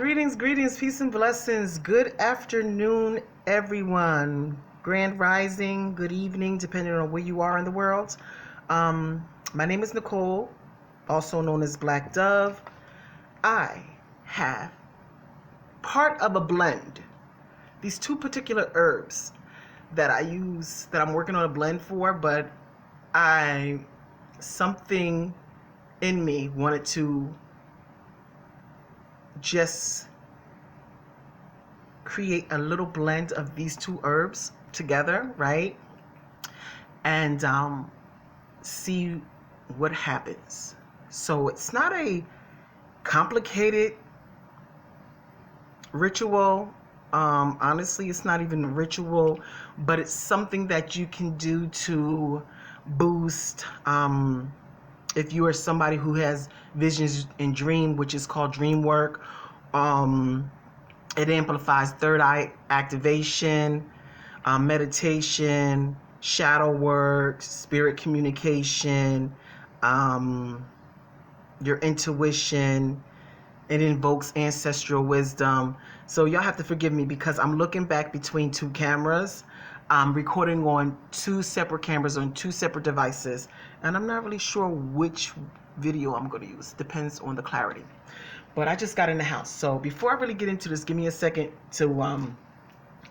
Greetings, peace and blessings. Good afternoon, everyone. Grand rising, good evening, depending on where you are in the world. My name is Nicole, also known as Black Dove. I have part of a blend. These two particular herbs that I use, that I'm working on a blend for, but something in me wanted to just create a little blend of these two herbs together, right? And see what happens. So it's not a complicated ritual. Honestly, it's not even a ritual, but it's something that you can do to boost if you are somebody who has visions and dream, which is called dream work. It amplifies third eye activation, meditation, shadow work, spirit communication, your intuition. It invokes ancestral wisdom. So y'all have to forgive me because I'm looking back between two cameras. I'm recording on two separate cameras on two separate devices, and I'm not really sure which video I'm going to use. Depends on the clarity. But I just got in the house. So before I really get into this, give me a second to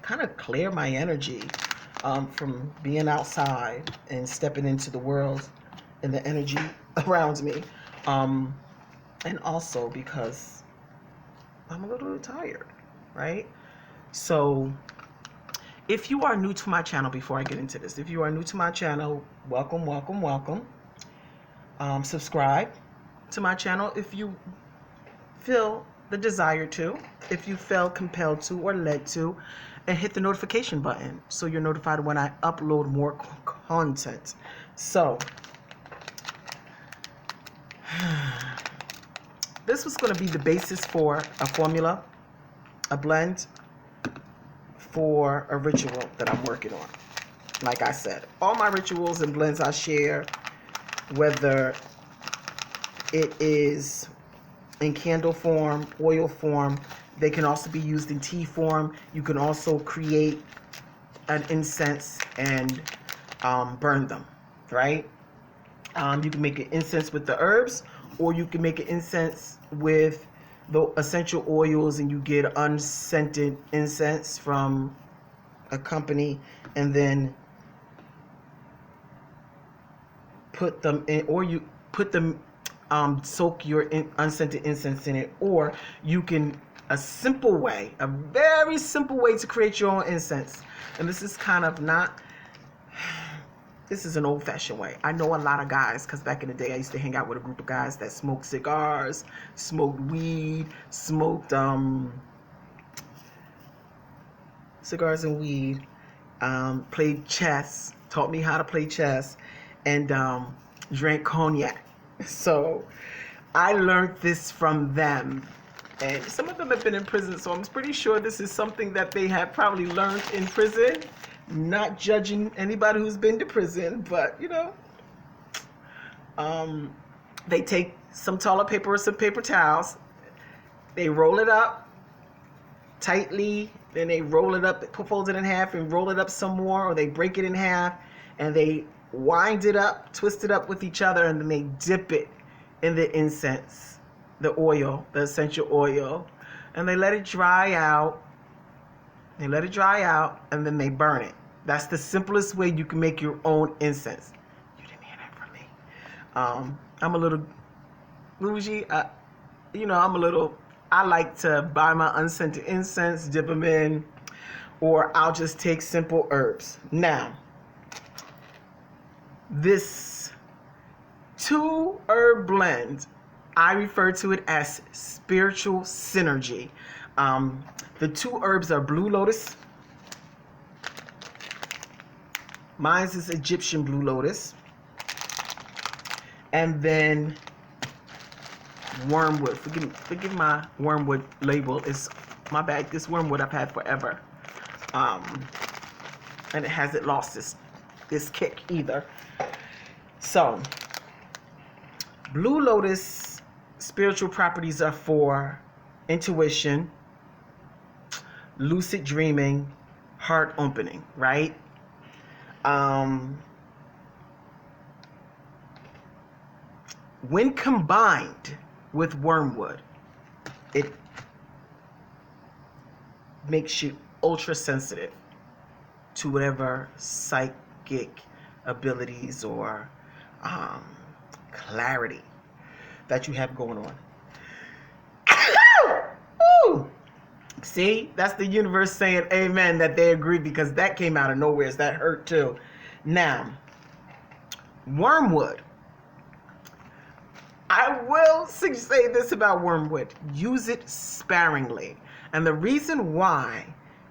kind of clear my energy from being outside and stepping into the world and the energy around me. And also because I'm a little tired, right? So if you are new to my channel, before I get into this, if you are new to my channel, welcome. Subscribe to my channel if you feel the desire to, if you feel compelled to or led to, and hit the notification button so you're notified when I upload more content. So this was going to be the basis for a formula, a blend for a ritual that I'm working on. Like I said, all my rituals and blends I share, whether it is in candle form, oil form, they can also be used in tea form. You can also create an incense and burn them, right? You can make an incense with the herbs, or you can make an incense with the essential oils, and you get unscented incense from a company, and then put them in, or you put them soak your unscented incense in it, or you can a very simple way to create your own incense. And this is kind of not, this is an old-fashioned way. I know a lot of guys, because back in the day I used to hang out with a group of guys that smoked cigars, smoked weed, smoked cigars and weed, played chess, taught me how to play chess, and drank cognac. So I learned this from them, and some of them have been in prison, so I'm pretty sure this is something that they have probably learned in prison. Not judging anybody who's been to prison, but they take some toilet paper or some paper towels, they roll it up tightly, then they roll it up, fold it in half and roll it up some more, or they break it in half and they wind it up, twist it up with each other, and then they dip it in the incense, the oil, the essential oil, and they let it dry out. And then they burn it. That's the simplest way you can make your own incense. You didn't hear that from me. I'm a little bougie. I like to buy my unscented incense, dip them in, or I'll just take simple herbs. Now, this 2-herb blend, I refer to it as spiritual synergy. The 2 herbs are blue lotus. Mine is Egyptian blue lotus. And then wormwood. Forgive my wormwood label. It's my bad. This wormwood I've had forever. And it hasn't lost this kick either. So, blue lotus spiritual properties are for intuition, lucid dreaming, heart opening, right? When combined with wormwood, it makes you ultra sensitive to whatever psychic abilities or clarity that you have going on. Ooh. See, that's the universe saying amen, that they agree, because that came out of nowhere. That hurt too. Now, wormwood. I will say this about wormwood. Use it sparingly. And the reason why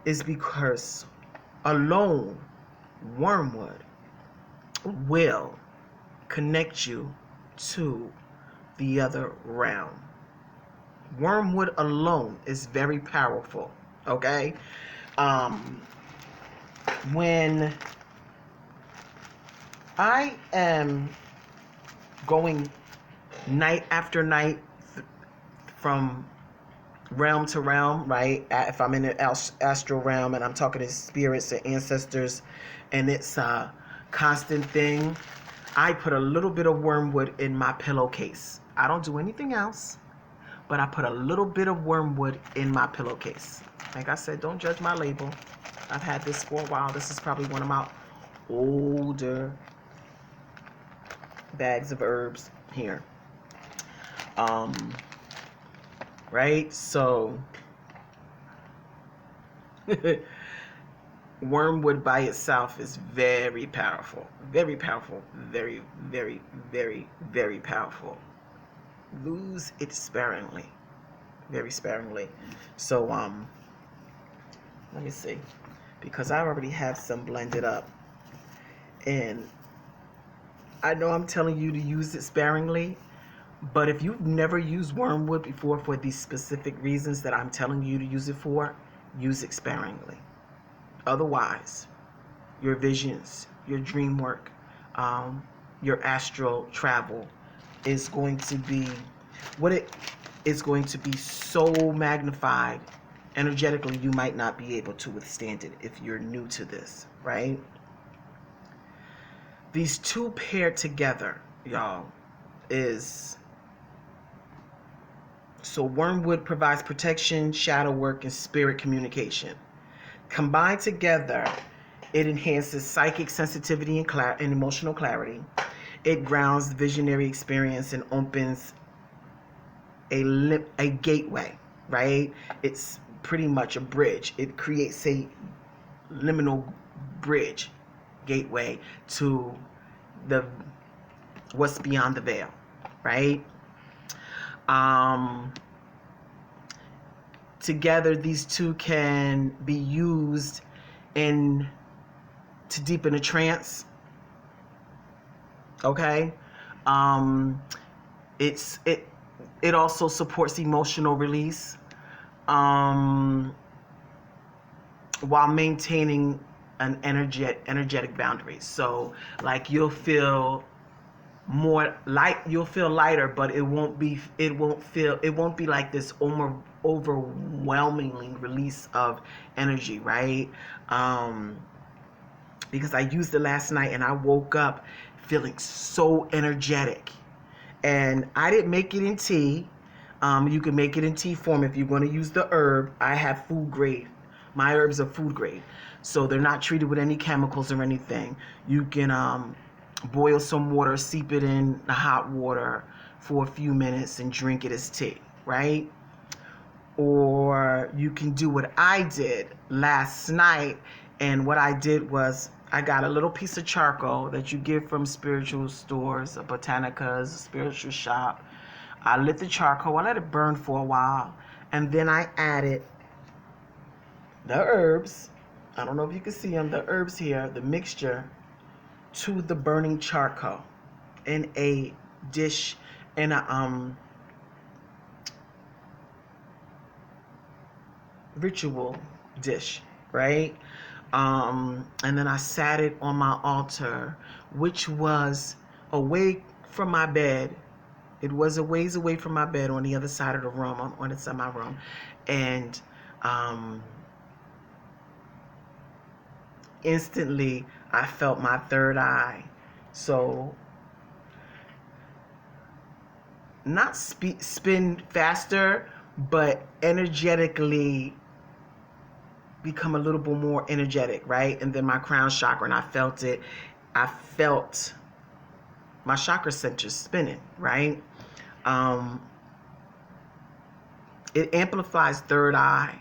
is because alone, wormwood will connect you to the other realm. Wormwood alone is very powerful, okay? When I am going night after night from realm to realm, right? If I'm in the astral realm and I'm talking to spirits and ancestors and it's a constant thing, I put a little bit of wormwood in my pillowcase. I don't do anything else, but I put a little bit of wormwood in my pillowcase. Like I said, don't judge my label. I've had this for a while. This is probably one of my older bags of herbs here. Right? So, wormwood by itself is very powerful. Very powerful. Very, very, very, very powerful. Use it sparingly. Very sparingly. So, let me see. Because I already have some blended up. And I know I'm telling you to use it sparingly, but if you've never used wormwood before for these specific reasons that I'm telling you to use it for, use it sparingly. Otherwise, your visions, your dream work, your astral travel is going to be so magnified energetically, you might not be able to withstand it if you're new to this, right? These two paired together, y'all, so wormwood provides protection, shadow work, and spirit communication. Combined together, it enhances psychic sensitivity and emotional clarity. It grounds the visionary experience and opens a gateway, right? It's pretty much a bridge. It creates a liminal bridge, gateway to what's beyond the veil, right? Together, these two can be used to deepen a trance. Okay, it also supports emotional release, while maintaining an energetic boundaries. So, like, you'll feel lighter, but it won't be like this overwhelmingly release of energy, right? Because I used it last night and I woke up feeling so energetic. And I didn't make it in tea. You can make it in tea form if you're going to use the herb. I have food grade. My herbs are food grade, so they're not treated with any chemicals or anything. You can boil some water, steep it in the hot water for a few minutes and drink it as tea, right? Or you can do what I did last night. And what I did was I got a little piece of charcoal that you get from spiritual stores, botanicas, spiritual shop. I lit the charcoal, I let it burn for a while, and then I added the herbs. I don't know if you can see them, the herbs here, the mixture, to the burning charcoal in a dish, in a ritual dish, right? And then I sat it on my altar, which was away from my bed, It was a ways away from my bed on the other side of the room, on the side of my room. And instantly I felt my third eye. So not spin faster, but energetically become a little bit more energetic, right? And then my crown chakra, and I felt it. I felt my chakra center spinning, right? It amplifies third eye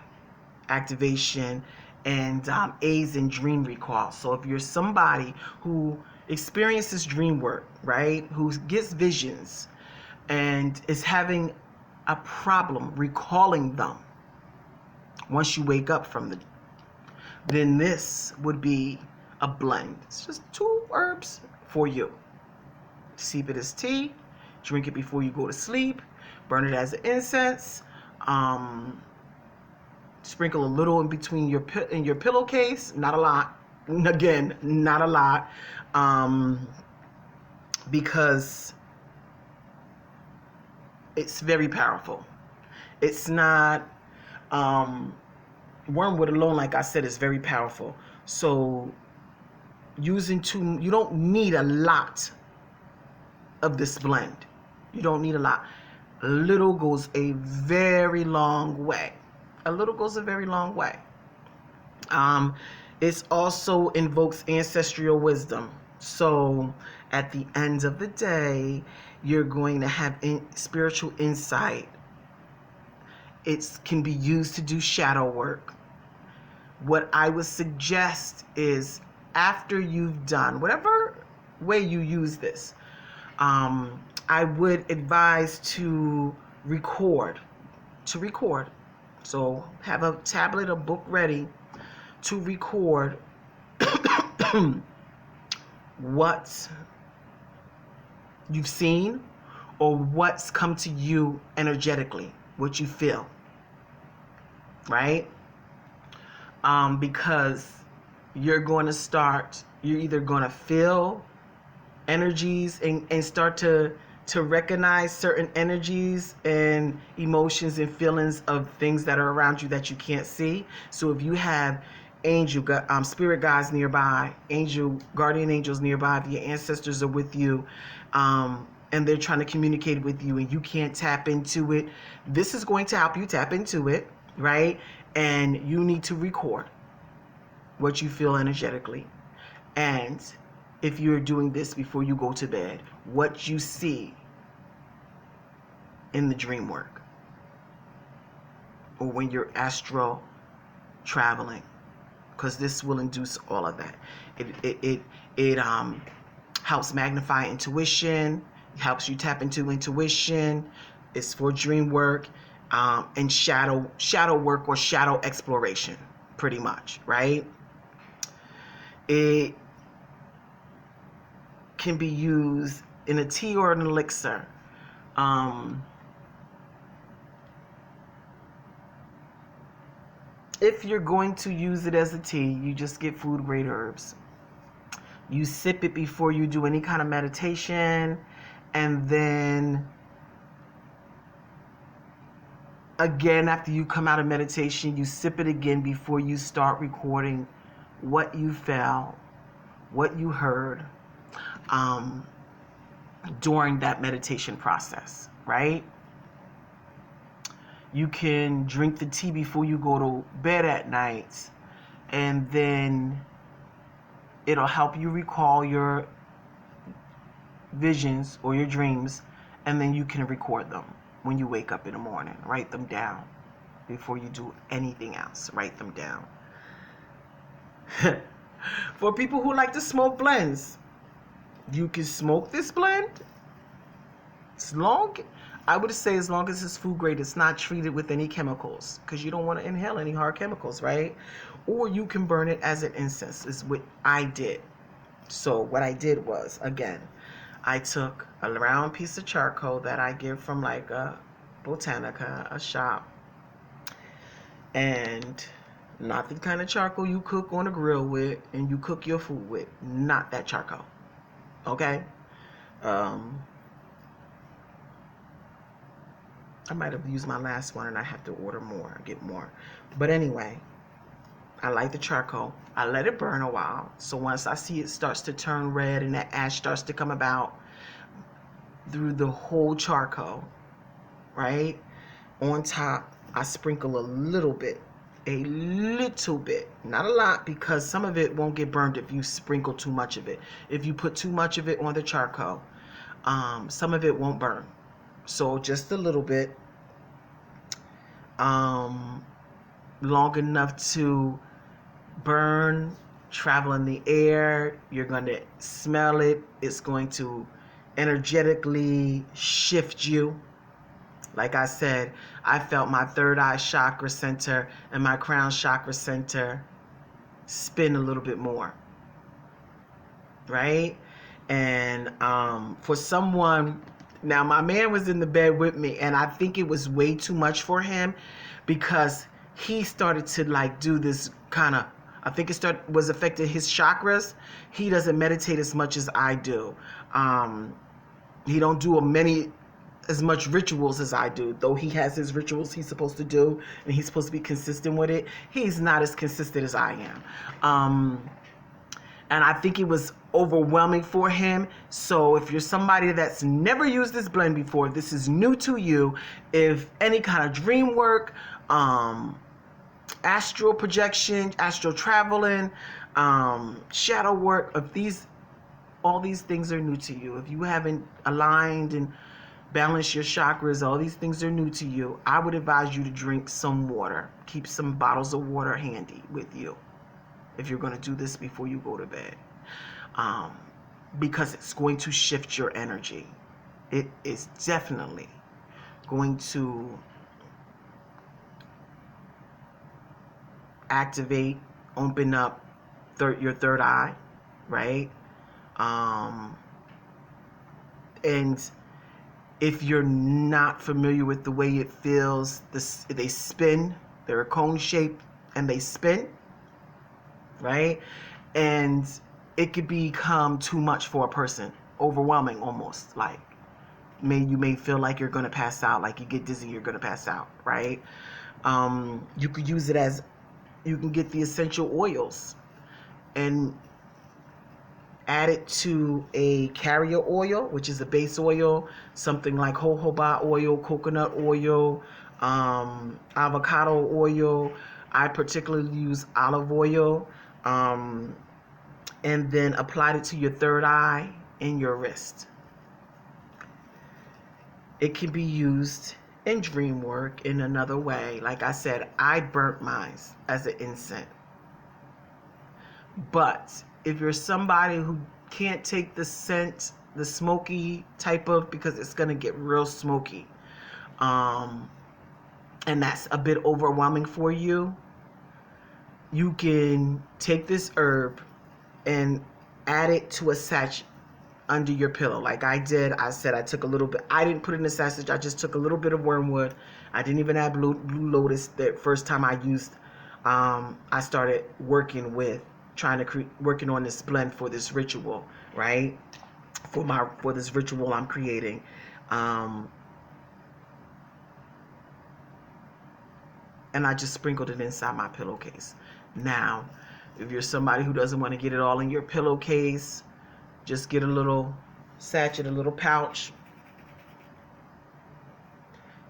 activation and aids in dream recall. So if you're somebody who experiences dream work, right, who gets visions and is having a problem recalling them once you wake up from then this would be a blend. It's just 2 herbs for you. Steep it as tea, drink it before you go to sleep, burn it as an incense, sprinkle a little in between your pillowcase, not a lot. Again, not a lot, because it's very powerful. It's not wormwood alone, like I said, is very powerful. So using you don't need a lot of this blend. You don't need a lot. A little goes a very long way. A little goes a very long way. It also invokes ancestral wisdom. So at the end of the day, you're going to have spiritual insight. It can be used to do shadow work. What I would suggest is after you've done whatever way you use this, I would advise to record. So have a tablet or book ready to record what you've seen or what's come to you energetically, what you feel, right? Because you're either going to feel energies and start to recognize certain energies and emotions and feelings of things that are around you that you can't see. So if you have spirit guides nearby, guardian angels nearby, if your ancestors are with you, and they're trying to communicate with you and you can't tap into it, this is going to help you tap into it, right? And you need to record what you feel energetically. And if you're doing this before you go to bed, what you see in the dream work or when you're astral traveling, because this will induce all of that. It helps magnify intuition, helps you tap into intuition. It's for dream work, and shadow work or shadow exploration, pretty much, right? It can be used in a tea or an elixir. If you're going to use it as a tea, you just get food grade herbs. You sip it before you do any kind of meditation, and then again after you come out of meditation, you sip it again before you start recording what you felt, what you heard during that meditation process, right? You can drink the tea before you go to bed at night, and then it'll help you recall your visions or your dreams, and then you can record them when you wake up in the morning. Write them down before you do anything else. Write them down. For people who like to smoke blends, you can smoke this blend I would say as long as it's food grade, it's not treated with any chemicals, because you don't want to inhale any hard chemicals, right? Or you can burn it as an incense, is what I did. So what I did was, again, I took a round piece of charcoal that I get from like a Botanica, a shop, and not the kind of charcoal you cook on a grill with and you cook your food with. Not that charcoal. Okay? I might have used my last one and I have to order more, get more. But anyway, I like the charcoal. I let it burn a while. So once I see it starts to turn red and that ash starts to come about through the whole charcoal, right? On top, I sprinkle a little bit, not a lot, because some of it won't get burned if you sprinkle too much of it. If you put too much of it on the charcoal, some of it won't burn. So just a little bit, long enough to burn, travel in the air. You're going to smell it. It's going to energetically shift you. Like I said, I felt my third eye chakra center and my crown chakra center spin a little bit more, right? And for someone, now my man was in the bed with me, and I think it was way too much for him because he started to like do this kind of, I think was affecting his chakras. He doesn't meditate as much as I do. He don't do as much rituals as I do, though he has his rituals he's supposed to do and he's supposed to be consistent with it. He's not as consistent as I am. And I think it was overwhelming for him. So if you're somebody that's never used this blend before, this is new to you. If any kind of dream work, astral projection, astral traveling, shadow work, all these things are new to you. If you haven't aligned and balanced your chakras, all these things are new to you, I would advise you to drink some water. Keep some bottles of water handy with you if you're going to do this before you go to bed, because it's going to shift your energy. It is definitely going to activate, open up your third eye, right? And if you're not familiar with the way it feels, they spin. They're a cone shape and they spin, right? And it could become too much for a person, overwhelming almost. Like you may feel like you're gonna pass out, like you get dizzy, you're gonna pass out, right? You could use it as, you can get the essential oils and add it to a carrier oil, which is a base oil, something like jojoba oil, coconut oil, avocado oil. I particularly use olive oil, and then applied it to your third eye and your wrist. It can be used in dream work in another way. Like I said, I burnt mine as an incense. But if you're somebody who can't take the scent, the smoky type of, because it's going to get real smoky, and that's a bit overwhelming for you, you can take this herb and add it to a sachet under your pillow. Like I did, I said I took a little bit, I didn't put it in a sachet, I just took a little bit of wormwood. I didn't even add blue lotus the first time I started working on this blend for this ritual, right? For this ritual I'm creating. And I just sprinkled it inside my pillowcase. Now, if you're somebody who doesn't want to get it all in your pillowcase, just get a little sachet, a little pouch,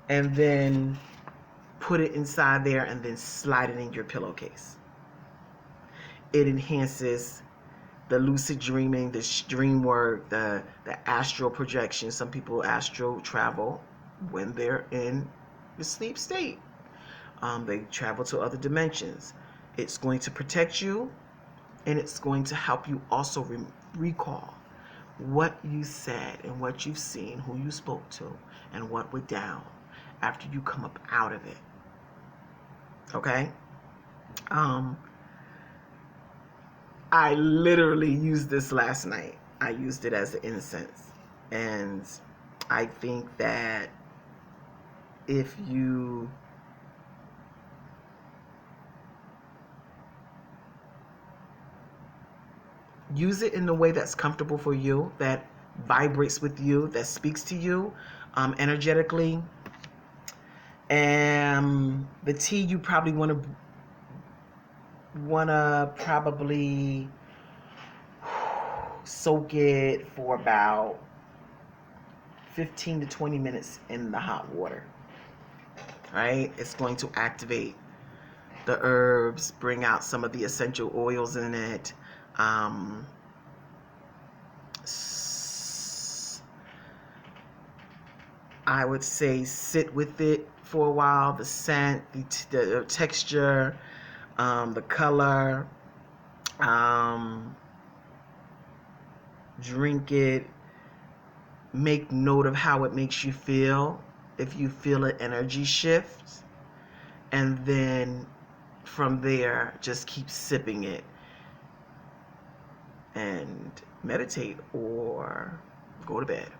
and then put it inside there and then slide it in your pillowcase. It enhances the lucid dreaming, the dream work, the astral projection. Some people astral travel when they're in the sleep state. They travel to other dimensions. It's going to protect you, and it's going to help you also recall what you said and what you've seen, who you spoke to, and what went down after you come up out of it. Okay? I literally used this last night. I used it as an incense. And I think that if you use it in a way that's comfortable for you, that vibrates with you, that speaks to you energetically, And the tea, you probably wanna probably soak it for about 15 to 20 minutes in the hot water. Right? It's going to activate the herbs, bring out some of the essential oils in it. I would say sit with it for a while. The scent, the texture, the color. Drink it. Make note of how it makes you feel. If you feel an energy shift, and then from there, just keep sipping it and meditate or go to bed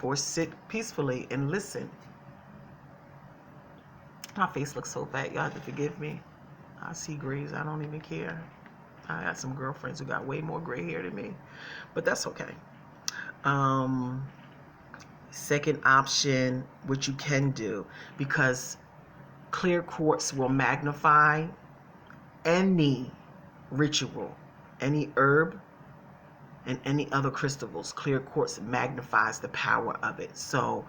or sit peacefully and listen. My face looks so fat. Y'all have to forgive me. I see grays. I don't even care. I got some girlfriends who got way more gray hair than me, but that's okay. Second option, what you can do, because clear quartz will magnify any ritual, any herb, and any other crystals. Clear quartz magnifies the power of it. So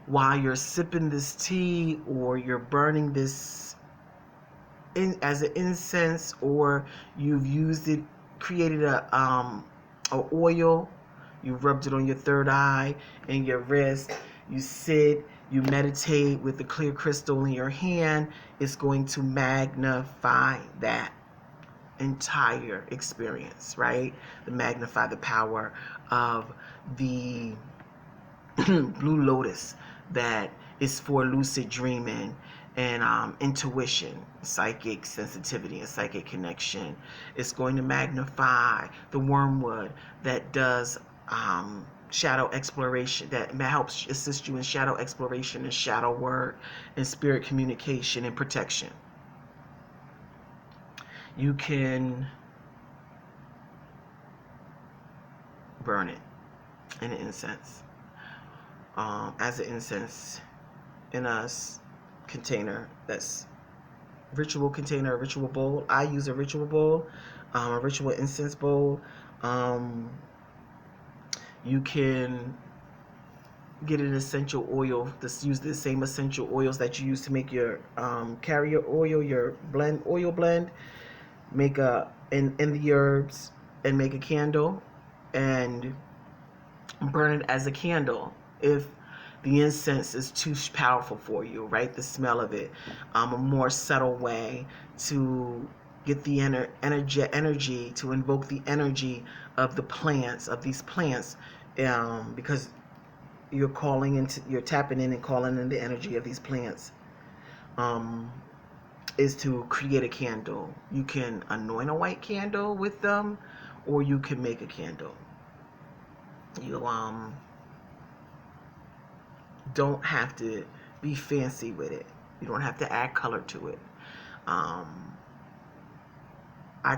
while you're sipping this tea or you're burning this as an incense, or you've used it, created a oil, you rubbed it on your third eye and your wrist, you sit, you meditate with the clear crystal in your hand, it's going to magnify that entire experience, right? To magnify the power of the blue lotus that is for lucid dreaming and intuition, psychic sensitivity, and psychic connection. It's going to magnify the wormwood that does shadow exploration, that helps assist you in shadow exploration and shadow work and spirit communication and protection. You can burn it in an incense, as an incense in a container that's ritual container, a ritual bowl. I use a ritual bowl, a ritual incense bowl. You can get an essential oil. Just use the same essential oils that you use to make your carrier oil, your oil blend. Make in the herbs and make a candle and burn it as a candle. If the incense is too powerful for you, right? The smell of it, a more subtle way to get the energy, to invoke the energy of the plants, of these plants, because you're tapping in and calling in the energy of these plants. Is to create a candle. You can anoint a white candle with them, or you can make a candle. You don't have to be fancy with it. You don't have to add color to it. I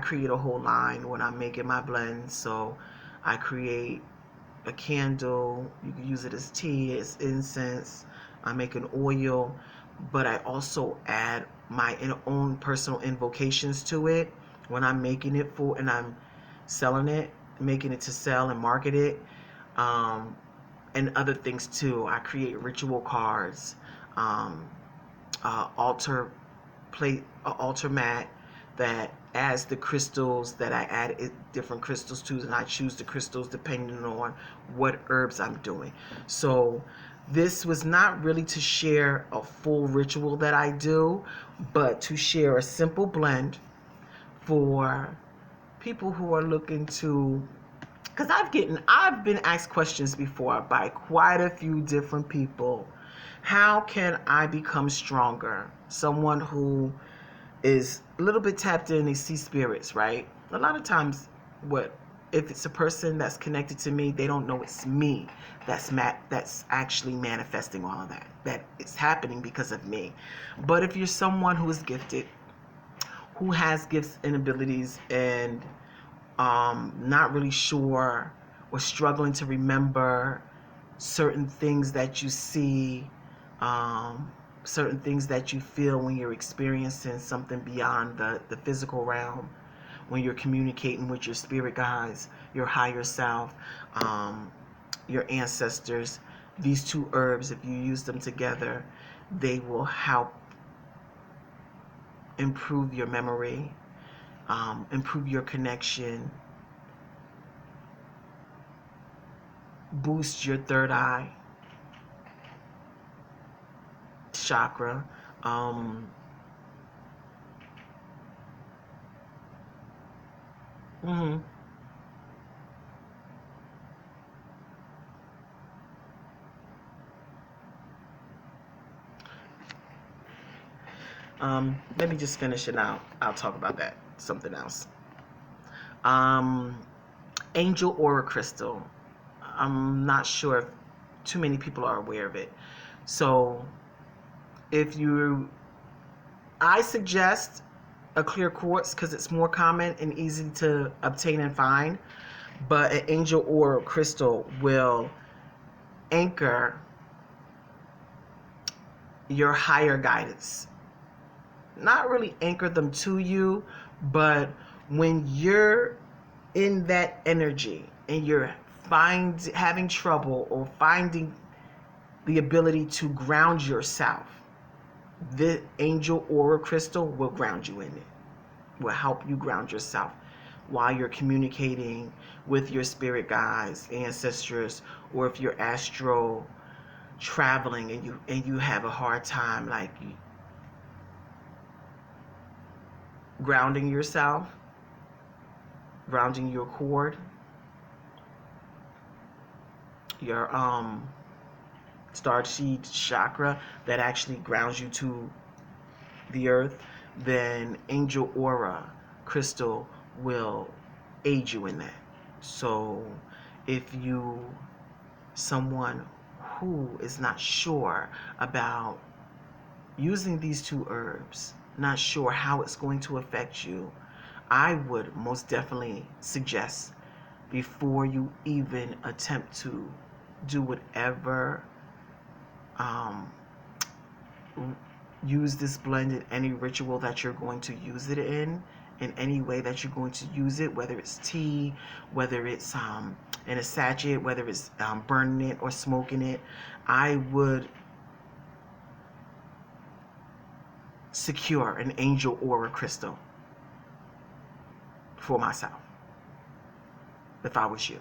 create a whole line when I'm making my blends. So I create a candle. You can use it as tea, as incense. I make an oil, but I also add my own personal invocations to it when I'm making it for, and I'm selling it, making it to sell and market it, and other things too. I create ritual cards, altar mat that adds the crystals that I add different crystals to, and I choose the crystals depending on what herbs I'm doing. So this was not really to share a full ritual that I do, but to share a simple blend for people who are looking to, because I've been asked questions before by quite a few different people. How can I become stronger? Someone who is a little bit tapped in, they see spirits, right? A lot of times, if it's a person that's connected to me, they don't know it's me that's actually manifesting all of that it's happening because of me. But if you're someone who is gifted, who has gifts and abilities, and not really sure or struggling to remember certain things that you see, certain things that you feel when you're experiencing something beyond the physical realm, when you're communicating with your spirit guides, your higher self, your ancestors. These two herbs, if you use them together, they will help improve your memory, improve your connection, boost your third eye chakra. Mhm. Let me just finish it out. I'll talk about that. Something else. Um, Angel Aura Crystal. I'm not sure if too many people are aware of it. So, if you, I suggest a clear quartz because it's more common and easy to obtain and find. But an Angel Aura Crystal will anchor your higher guidance. Not really anchor them to you, but when you're in that energy and you're having trouble or finding the ability to ground yourself, the Angel Aura Crystal will ground you in it, will help you ground yourself while you're communicating with your spirit guides, ancestors, or if you're astral traveling and you have a hard time like grounding yourself, grounding your cord, your star seed chakra that actually grounds you to the earth, then Angel Aura Crystal will aid you in that. So if you, someone who is not sure about using these two herbs, not sure how it's going to affect you, I would most definitely suggest, before you even attempt to do whatever, use this blend in any ritual that you're going to use it in any way that you're going to use it, whether it's tea, whether it's in a sachet, whether it's burning it or smoking it, I would secure an Angel Aura Crystal for myself if I was you.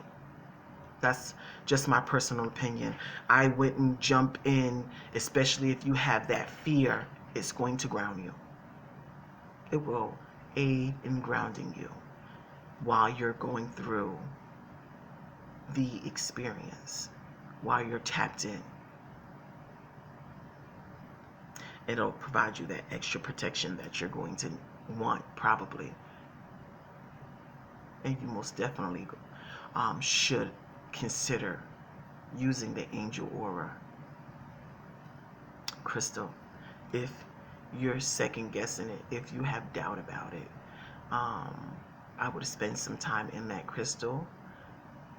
That's just my personal opinion. I wouldn't jump in, especially if you have that fear. It's going to ground you. It will aid in grounding you while you're going through the experience, while you're tapped in. It'll provide you that extra protection that you're going to want, probably. And you most definitely should consider using the Angel Aura Crystal. If you're second guessing it, if you have doubt about it, I would spend some time in that crystal,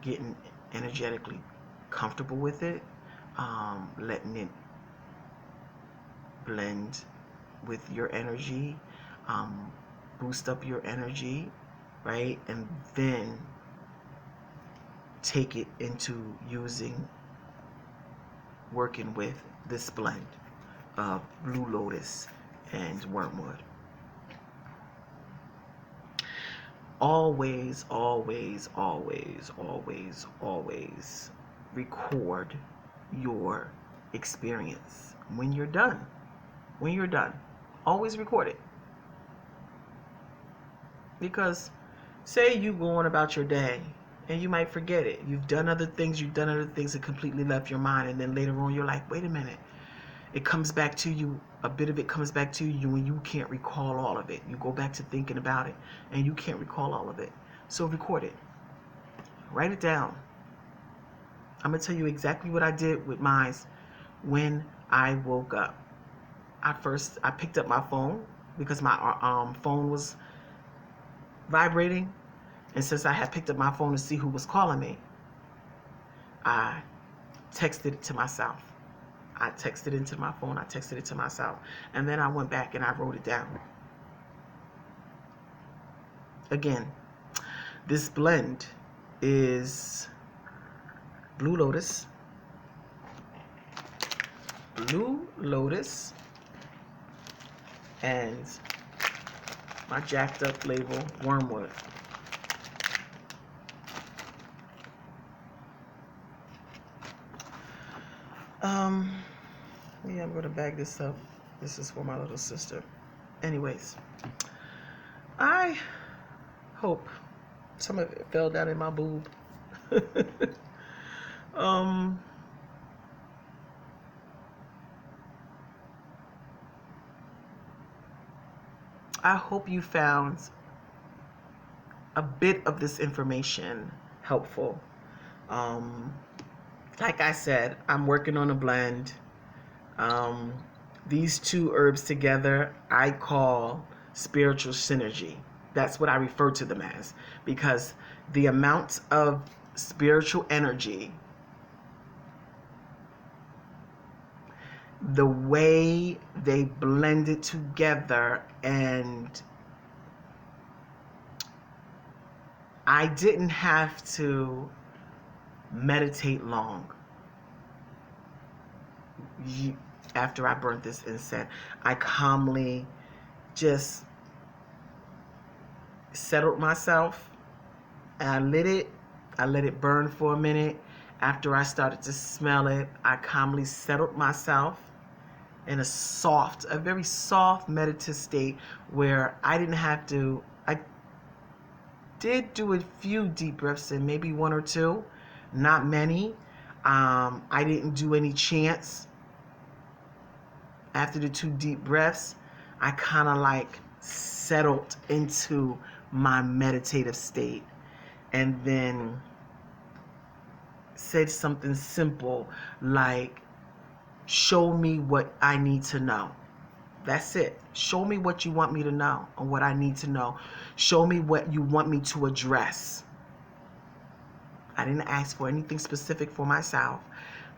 getting energetically comfortable with it, letting it blend with your energy, boost up your energy, right? And then take it into working with this blend of Blue Lotus and Wormwood. Always, always, always, always, always record your experience when you're done. When you're done, always record it. Because say you go on about your day and you might forget it. You've done other things that completely left your mind, and then later on you're like, wait a minute. It comes back to you, a bit of it comes back to you when you can't recall all of it. You go back to thinking about it and you can't recall all of it. So record it. Write it down. I'm going to tell you exactly what I did with mine when I woke up. I picked up my phone because my phone was vibrating. And since I had picked up my phone to see who was calling me, I texted it to myself. I texted into my phone. I texted it to myself. And then I went back and I wrote it down. Again, this blend is Blue Lotus, and my jacked up label, Wormwood. Yeah, I'm gonna bag this up. This is for my little sister. Anyways, I hope some of it fell down in my boob. I hope you found a bit of this information helpful. Like I said, I'm working on a blend. These two herbs together, I call spiritual synergy. That's what I refer to them as, because the amount of spiritual energy, the way they blend it together, and I didn't have to meditate long. After I burnt this incense, I calmly just settled myself, and I let it burn for a minute. After I started to smell it, I calmly settled myself in a very soft meditative state where I didn't have to. I did do a few deep breaths in, maybe one or two, not many. I didn't do any chants. After the 2 deep breaths, I kind of like settled into my meditative state, and then said something simple like, show me what I need to know. That's it. Show me what you want me to know and what I need to know. Show me what you want me to address. I didn't ask for anything specific for myself.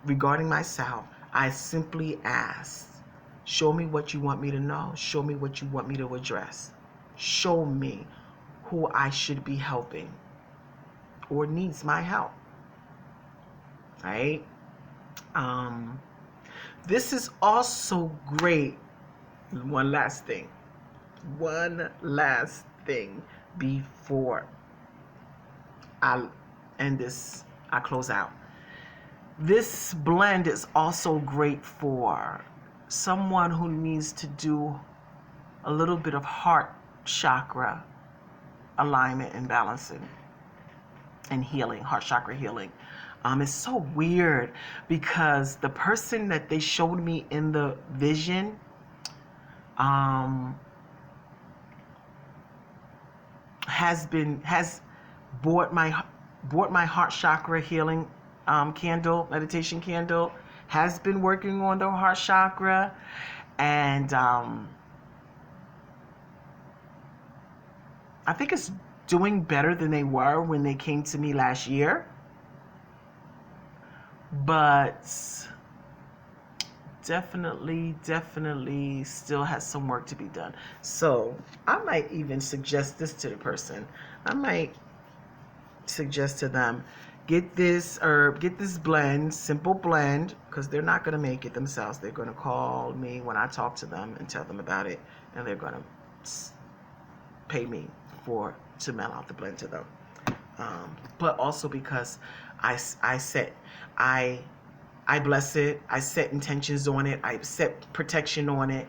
Regarding myself, I simply asked, show me what you want me to know. Show me what you want me to address. Show me who I should be helping or needs my help. Right? This is also great. One last thing before I end this, I close out. This blend is also great for someone who needs to do a little bit of heart chakra alignment and balancing and healing, heart chakra healing. It's so weird because the person that they showed me in the vision has bought my heart chakra healing candle, meditation candle, has been working on the heart chakra, and I think it's doing better than they were when they came to me last year, but definitely still has some work to be done. So I might even suggest this to the person. I might suggest to them, get this herb, get this blend, simple blend, because they're not going to make it themselves. They're going to call me when I talk to them and tell them about it, and they're going to pay me to mail out the blend to them. But also because I bless it, I set intentions on it, I set protection on it,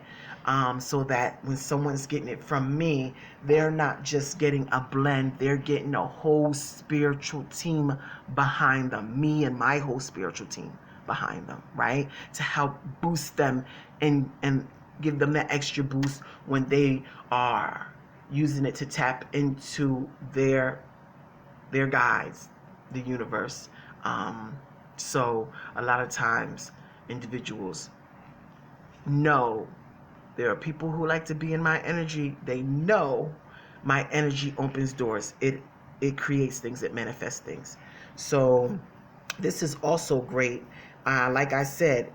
so that when someone's getting it from me, they're not just getting a blend, they're getting a whole spiritual team behind them, me and my whole spiritual team behind them, right? To help boost them and give them that extra boost when they are using it to tap into their guides, the universe. So a lot of times individuals know there are people who like to be in my energy. They know my energy opens doors. It creates things, it manifests things. So this is also great. Like I said,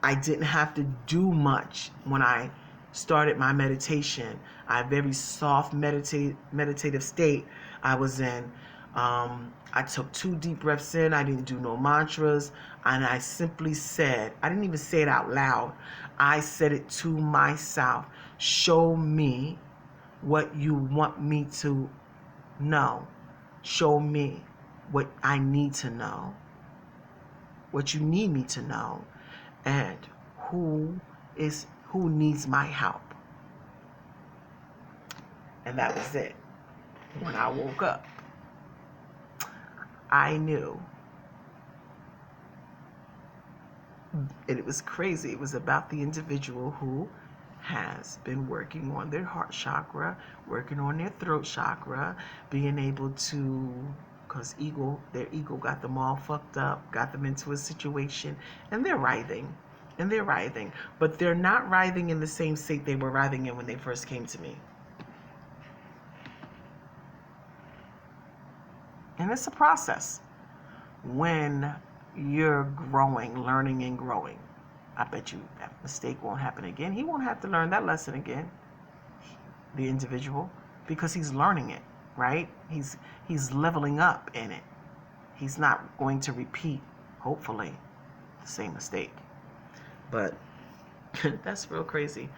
I didn't have to do much when I started my meditation. I had a very soft meditative state I was in. I took 2 deep breaths in. I didn't do no mantras. And I simply said, I didn't even say it out loud. I said it to myself. Show me what you want me to know. Show me what I need to know. What you need me to know. And who needs my help. And that was it. When I woke up, I knew. It was crazy. It was about the individual who has been working on their heart chakra, working on their throat chakra, being able to, because their ego got them all fucked up, got them into a situation, and they're writhing. But they're not writhing in the same state they were writhing in when they first came to me. And it's a process when you're growing, learning and growing. I bet you that mistake won't happen again. He won't have to learn that lesson again, the individual, because he's learning it, right? He's leveling up in it. He's not going to repeat, hopefully, the same mistake. But that's real crazy.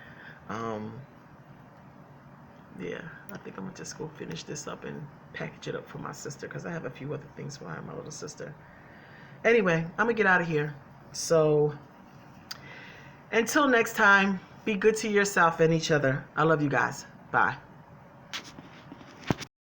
Yeah, I think I'm going to just go finish this up and package it up for my sister, because I have a few other things for my little sister. Anyway, I'm going to get out of here. So until next time, be good to yourself and each other. I love you guys. Bye.